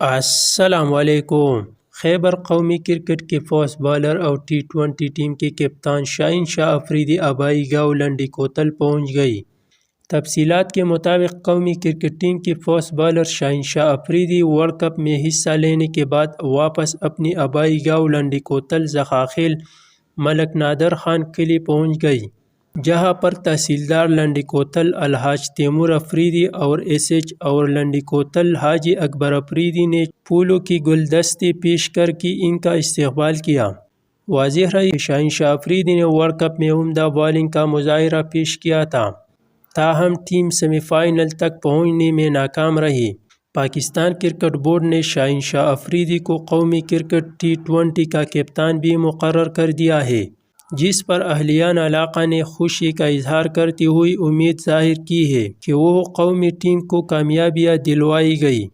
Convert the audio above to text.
السلام علیکم۔ خیبر قومی کرکٹ کے فاسٹ بالر اور ٹی20 ٹیم کے کپتان شاہین شاہ افریدی آبائی گاؤں لنڈی کوتل پہنچ گئی۔ تفصیلات کے مطابق قومی کرکٹ ٹیم کے فاسٹ بالر شاہین شاہ افریدی ورلڈ کپ میں حصہ لینے کے بعد واپس اپنی آبائی گاؤں لنڈی کوتل زخاخیل ملک نادر خان قلعے پہنچ گئی، جہاں پر تحصیلدار لنڈی کوتل الحاج تیمور افریدی اور ایس ایچ اور لنڈی کوتل حاجی اکبر افریدی نے پھولوں کی گلدستے پیش کر کے ان کا استقبال کیا۔ واضح رہے کہ شاہین شاہ افریدی نے ورلڈ کپ میں عمدہ بالنگ کا مظاہرہ پیش کیا تھا، تاہم ٹیم سیمی فائنل تک پہنچنے میں ناکام رہی۔ پاکستان کرکٹ بورڈ نے شاہین شاہ افریدی کو قومی کرکٹ ٹی20 کا کپتان بھی مقرر کر دیا ہے، جس پر اہلیان علاقہ نے خوشی کا اظہار کرتے ہوئے امید ظاہر کی ہے کہ وہ قومی ٹیم کو کامیابیاں دلوائی گئی۔